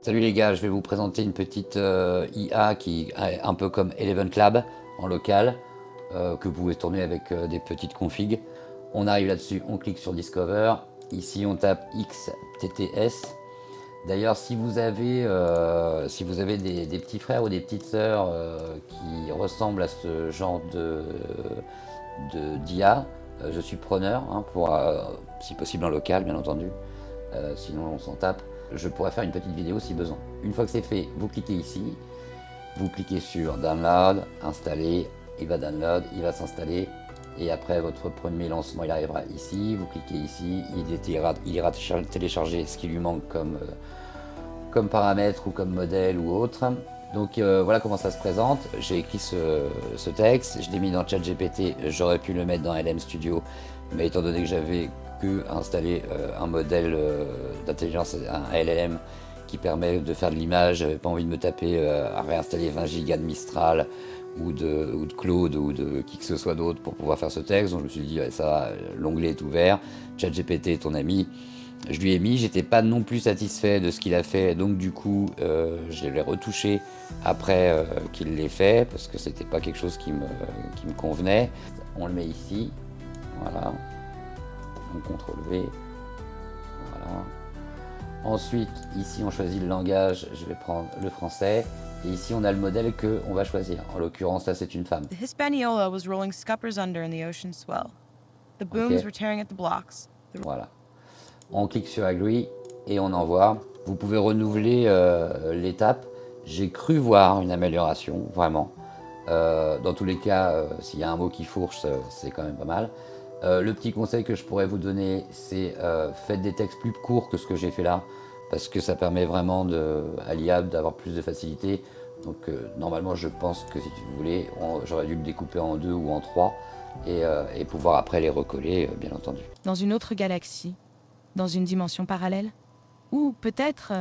Salut les gars, je vais vous présenter une petite IA qui est un peu comme Eleven Lab en local, que vous pouvez tourner avec des petites configs. On arrive là-dessus, on clique sur Discover. Ici, on tape XTTS. D'ailleurs, si vous avez des petits frères ou des petites sœurs qui ressemblent à ce genre d'IA, je suis preneur hein, pour, si possible en local, bien entendu. Sinon, on s'en tape. Je pourrais faire une petite vidéo si besoin. Une fois que c'est fait, vous cliquez ici, vous cliquez sur Download, Installer, il va download, il va s'installer, et après votre premier lancement, il arrivera ici, vous cliquez ici, il ira télécharger ce qui lui manque comme paramètre ou comme modèle ou autre. Donc voilà comment ça se présente. J'ai écrit ce texte, je l'ai mis dans ChatGPT, j'aurais pu le mettre dans LM Studio, mais étant donné que j'avais que installé un modèle d'intelligence, un LLM qui permet de faire de l'image, j'avais pas envie de me taper à réinstaller 20 gigas de Mistral ou de Claude ou de qui que ce soit d'autre pour pouvoir faire ce texte. Donc je me suis dit, ouais, ça, l'onglet est ouvert, ChatGPT est ton ami. Je lui ai mis, j'étais pas non plus satisfait de ce qu'il a fait, donc du coup je l'ai retouché après qu'il l'ait fait, parce que c'était pas quelque chose qui me convenait. On le met ici, voilà, on CTRL V, voilà. Ensuite, ici on choisit le langage, je vais prendre le français, et ici on a le modèle qu'on va choisir. En l'occurrence là c'est une femme. The Hispaniola was rolling scuppers under in the ocean swell. The booms Ok, were tearing at the blocks. voilà. On clique sur Agree et on envoie. Vous pouvez renouveler l'étape. J'ai cru voir une amélioration, vraiment. Dans tous les cas, s'il y a un mot qui fourche, c'est quand même pas mal. Le petit conseil que je pourrais vous donner, c'est faites des textes plus courts que ce que j'ai fait là, parce que ça permet vraiment à l'IA d'avoir plus de facilité. Donc normalement, je pense que si vous voulez, j'aurais dû le découper en deux ou en trois et pouvoir après les recoller, bien entendu. Dans une autre galaxie, dans une dimension parallèle, ou peut-être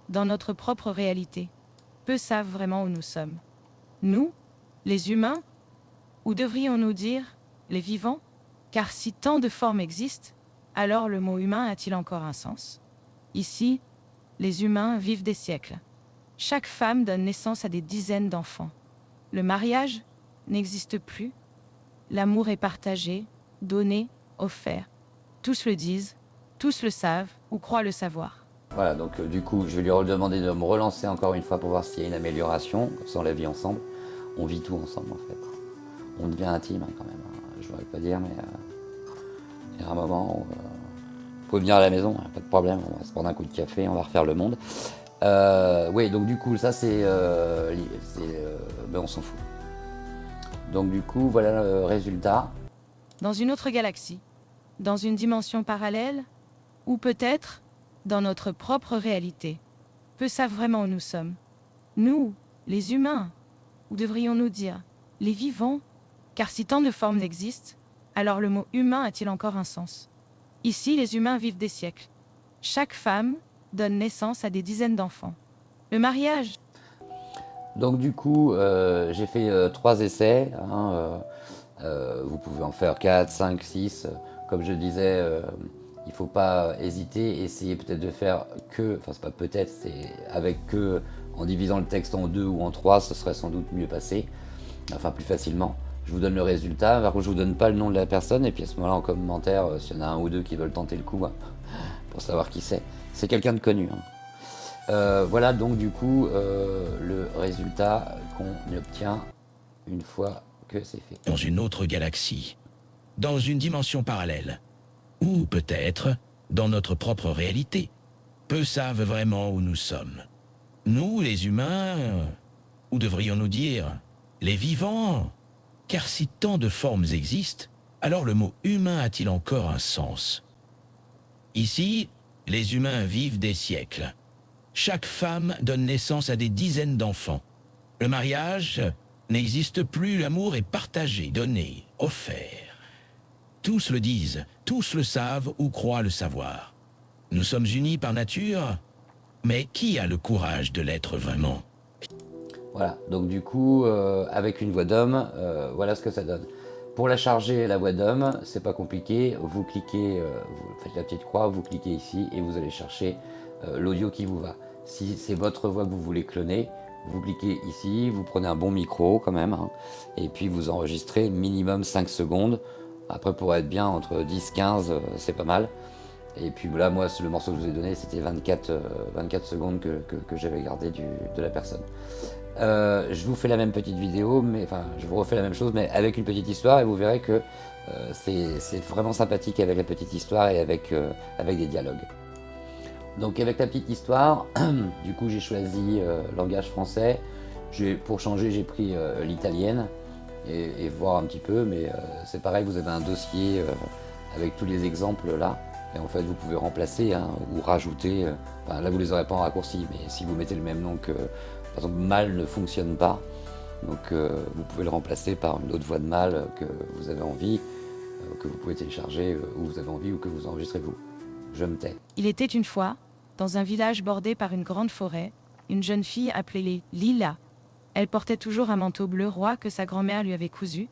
dans notre propre réalité. Peu savent vraiment où nous sommes. Nous, les humains, ou devrions-nous dire les vivants? Car si tant de formes existent, alors le mot humain a-t-il encore un sens? Ici, les humains vivent des siècles. Chaque femme donne naissance à des dizaines d'enfants. Le mariage n'existe plus. L'amour est partagé, donné, offert. Tous le disent, tous le savent ou croient le savoir. Voilà, donc du coup, je vais lui redemander de me relancer encore une fois pour voir s'il y a une amélioration. Comme ça, on la vit ensemble. On vit tout ensemble, en fait. On devient intime, hein, quand même. Je ne voudrais pas dire, mais il y a un moment où vous pouvez venir à la maison, hein, pas de problème. On va se prendre un coup de café, on va refaire le monde. Oui, donc du coup, ça, ben, on s'en fout. Donc du coup, voilà le résultat. Dans une autre galaxie, dans une dimension parallèle, ou peut-être dans notre propre réalité. Peu savent vraiment où nous sommes. Nous, les humains, ou devrions-nous dire les vivants? Car si tant de formes n'existent, alors le mot humain a-t-il encore un sens? Ici, les humains vivent des siècles. Chaque femme donne naissance à des dizaines d'enfants. Le mariage. Donc du coup, j'ai fait 3 essais. Hein, vous pouvez en faire 4, 5, 6. Comme je disais, il ne faut pas hésiter. Essayer peut-être de faire que, enfin c'est pas peut-être, c'est avec que, en divisant le texte en 2 ou en 3, ce serait sans doute mieux passé. Enfin plus facilement. Je vous donne le résultat. Par contre, je vous donne pas le nom de la personne. Et puis à ce moment-là, en commentaire, s'il y en a un ou deux qui veulent tenter le coup, hein, pour savoir qui c'est. C'est quelqu'un de connu. Hein. Voilà donc du coup le résultat qu'on obtient une fois que c'est fait. Dans une autre galaxie, dans une dimension parallèle, ou peut-être dans notre propre réalité. Peu savent vraiment où nous sommes. Nous, les humains, ou devrions-nous dire les vivants? Car si tant de formes existent, alors le mot humain a-t-il encore un sens? Ici, les humains vivent des siècles. Chaque femme donne naissance à des dizaines d'enfants. Le mariage n'existe plus, l'amour est partagé, donné, offert. Tous le disent, tous le savent ou croient le savoir. Nous sommes unis par nature, mais qui a le courage de l'être vraiment? Voilà, donc du coup avec une voix d'homme, voilà ce que ça donne. Pour la charger, la voix d'homme, c'est pas compliqué, vous cliquez, vous faites la petite croix, vous cliquez ici et vous allez chercher l'audio qui vous va. Si c'est votre voix que vous voulez cloner, vous cliquez ici, vous prenez un bon micro quand même, hein, et puis vous enregistrez minimum 5 secondes. Après, pour être bien, entre 10-15, c'est pas mal. Et puis là, moi, le morceau que je vous ai donné, c'était 24 secondes que j'avais gardé de la personne. Je vous fais la même petite vidéo, mais enfin, je vous refais la même chose, mais avec une petite histoire, et vous verrez que c'est vraiment sympathique avec la petite histoire et avec des dialogues. Donc avec la petite histoire, du coup j'ai choisi langage français. Pour changer, j'ai pris l'italienne et voir un petit peu, mais c'est pareil, vous avez un dossier avec tous les exemples là, et en fait vous pouvez remplacer hein, ou rajouter, enfin, là vous les aurez pas en raccourci, mais si vous mettez le même nom que, par exemple, mâle ne fonctionne pas, donc vous pouvez le remplacer par une autre voix de mâle que vous avez envie, que vous pouvez télécharger où vous avez envie ou que vous enregistrez vous. Je me tais. Il était une fois, dans un village bordé par une grande forêt, une jeune fille appelée Lila. Elle portait toujours un manteau bleu roi que sa grand-mère lui avait cousu,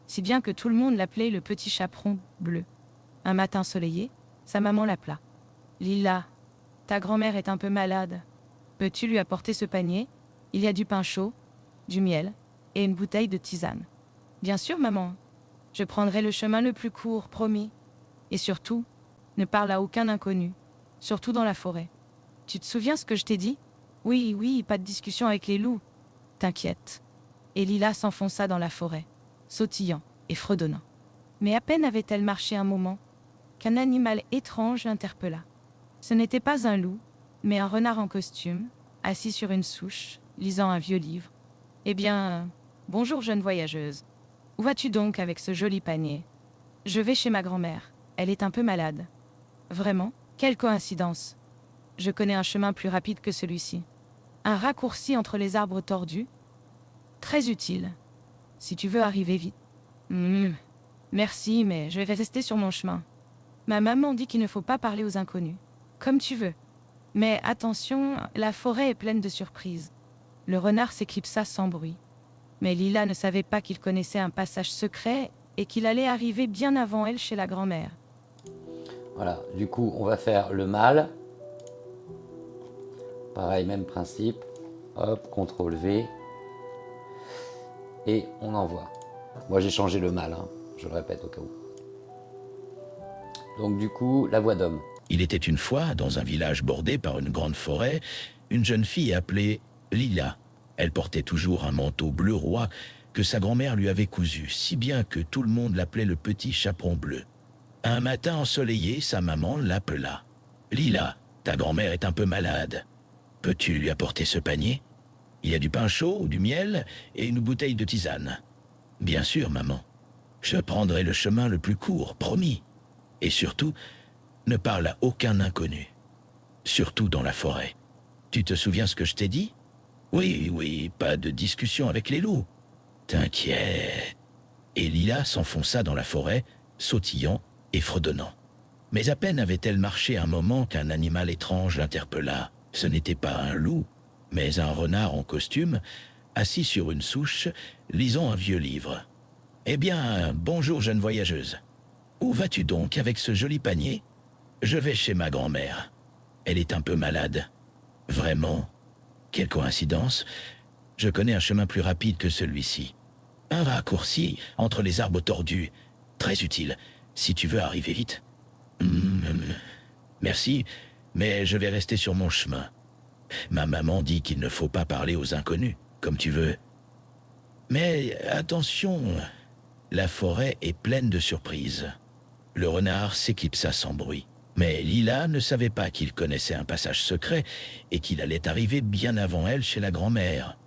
si bien que tout le monde l'appelait le petit chaperon bleu. Un matin ensoleillé, sa maman l'appela. Lila, ta grand-mère est un peu malade. Peux-tu lui apporter ce panier? Il y a du pain chaud, du miel et une bouteille de tisane. Bien sûr, maman. Je prendrai le chemin le plus court, promis. Et surtout, ne parle à aucun inconnu, surtout dans la forêt. Tu te souviens ce que je t'ai dit? Oui, oui, pas de discussion avec les loups. T'inquiète. Et Lila s'enfonça dans la forêt, sautillant et fredonnant. Mais à peine avait-elle marché un moment, qu'un animal étrange l'interpella. Ce n'était pas un loup, mais un renard en costume, assis sur une souche, lisant un vieux livre. Eh bien, bonjour jeune voyageuse. Où vas-tu donc avec ce joli panier? Je vais chez ma grand-mère. Elle est un peu malade. Vraiment? Quelle coïncidence! Je connais un chemin plus rapide que celui-ci. Un raccourci entre les arbres tordus. Très utile. Si tu veux arriver vite. Merci, mais je vais rester sur mon chemin. Ma maman dit qu'il ne faut pas parler aux inconnus. Comme tu veux. Mais attention, la forêt est pleine de surprises. Le renard s'éclipsa sans bruit. Mais Lila ne savait pas qu'il connaissait un passage secret et qu'il allait arriver bien avant elle chez la grand-mère. Voilà, du coup, on va faire le mâle. Pareil, même principe. Hop, CTRL V. Et on envoie. Moi, j'ai changé le mâle, hein, je le répète au cas où. Donc, du coup, la voix d'homme. Il était une fois, dans un village bordé par une grande forêt, une jeune fille appelée Lila. Elle portait toujours un manteau bleu roi que sa grand-mère lui avait cousu, si bien que tout le monde l'appelait le petit chaperon bleu. Un matin ensoleillé, sa maman l'appela. « Lila, ta grand-mère est un peu malade. Peux-tu lui apporter ce panier? Il y a du pain chaud, du miel et une bouteille de tisane. »« Bien sûr, maman. Je prendrai le chemin le plus court, promis. Et surtout, ne parle à aucun inconnu. Surtout dans la forêt. Tu te souviens ce que je t'ai dit? Oui, oui, pas de discussion avec les loups. T'inquiète. » Et Lila s'enfonça dans la forêt, sautillant et fredonnant. Mais à peine avait-elle marché un moment qu'un animal étrange l'interpella. Ce n'était pas un loup, mais un renard en costume, assis sur une souche, lisant un vieux livre. « Eh bien, bonjour jeune voyageuse. Où vas-tu donc avec ce joli panier? Je vais chez ma grand-mère. Elle est un peu malade. Vraiment? Quelle coïncidence. Je connais un chemin plus rapide que celui-ci. Un raccourci entre les arbres tordus. Très utile, si tu veux arriver vite. Merci, mais je vais rester sur mon chemin. Ma maman dit qu'il ne faut pas parler aux inconnus, comme tu veux. Mais attention, la forêt est pleine de surprises. Le renard s'éclipsa sans bruit. Mais Lila ne savait pas qu'il connaissait un passage secret et qu'il allait arriver bien avant elle chez la grand-mère.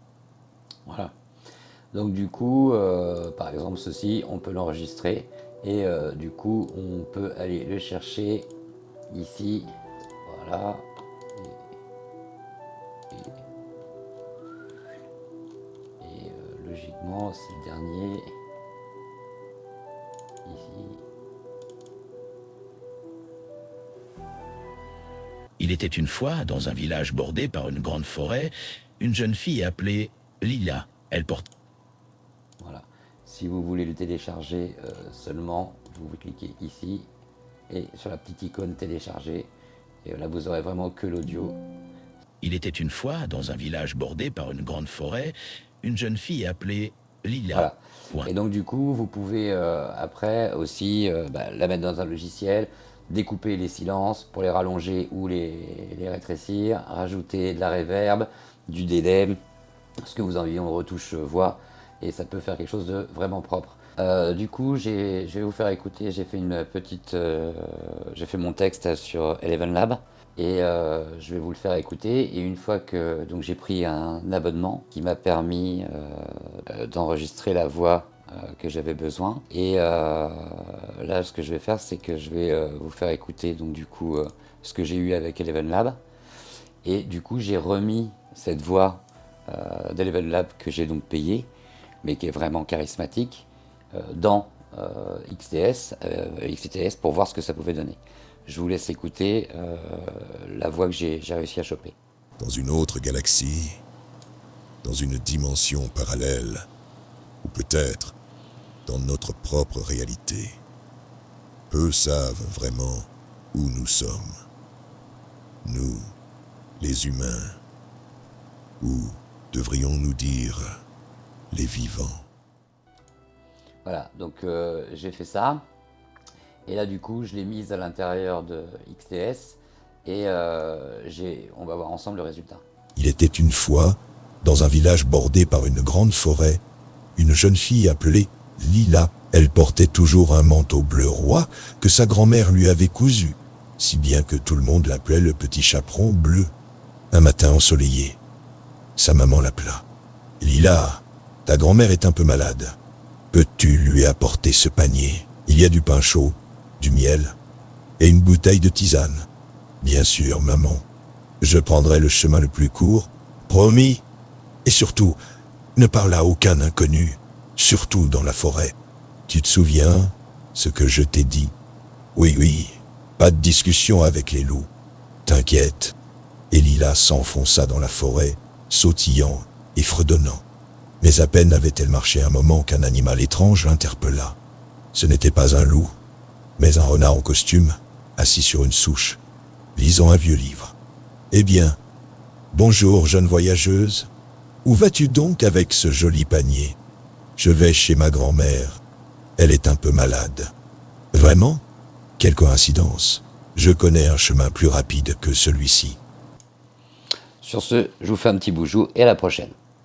Voilà. Donc du coup, par exemple ceci, on peut l'enregistrer et du coup on peut aller le chercher ici, voilà. Et logiquement c'est le dernier ici. Il était une fois, dans un village bordé par une grande forêt, une jeune fille appelée Lila. Elle porte... Voilà. Si vous voulez le télécharger seulement, vous cliquez ici et sur la petite icône télécharger. Et là, vous aurez vraiment que l'audio. Il était une fois, dans un village bordé par une grande forêt, une jeune fille appelée Lila. Voilà. Point. Et donc du coup, vous pouvez après aussi la mettre dans un logiciel, découper les silences pour les rallonger ou les rétrécir, rajouter de la reverb, du délai, ce que vous envie en retouche voix, et ça peut faire quelque chose de vraiment propre. Du coup, je vais vous faire écouter, j'ai fait une petite, j'ai fait mon texte sur Eleven Lab, et je vais vous le faire écouter. Et une fois que donc j'ai pris un abonnement qui m'a permis d'enregistrer la voix que j'avais besoin. Et là, ce que je vais faire, c'est que je vais vous faire écouter donc du coup ce que j'ai eu avec Eleven Lab. Et du coup, j'ai remis cette voix d'Eleven Lab que j'ai donc payée, mais qui est vraiment charismatique, dans XTS pour voir ce que ça pouvait donner. Je vous laisse écouter la voix que j'ai réussi à choper. Dans une autre galaxie, dans une dimension parallèle, ou peut-être dans notre propre réalité, peu savent vraiment où nous sommes. Nous, les humains, ou devrions-nous dire les vivants. Voilà, donc j'ai fait ça. Et là, du coup, je l'ai mise à l'intérieur de XTS et on va voir ensemble le résultat. Il était une fois, dans un village bordé par une grande forêt, une jeune fille appelée Lila. Elle portait toujours un manteau bleu roi que sa grand-mère lui avait cousu, si bien que tout le monde l'appelait le petit chaperon bleu. Un matin ensoleillé, sa maman l'appela. « Lila, ta grand-mère est un peu malade. Peux-tu lui apporter ce panier? Il y a du pain chaud, du miel et une bouteille de tisane. »« Bien sûr, maman. Je prendrai le chemin le plus court. Promis. Et surtout, ne parle à aucun inconnu, surtout dans la forêt. Tu te souviens ce que je t'ai dit? Oui, pas de discussion avec les loups. T'inquiète. » Et Lila s'enfonça dans la forêt, sautillant et fredonnant. Mais à peine avait-elle marché un moment qu'un animal étrange l'interpella. Ce n'était pas un loup, mais un renard en costume, assis sur une souche, lisant un vieux livre. « Eh bien, bonjour jeune voyageuse, où vas-tu donc avec ce joli panier? »« Je vais chez ma grand-mère, elle est un peu malade. »« Vraiment? Quelle coïncidence, je connais un chemin plus rapide que celui-ci. » Sur ce, je vous fais un petit boujou et à la prochaine.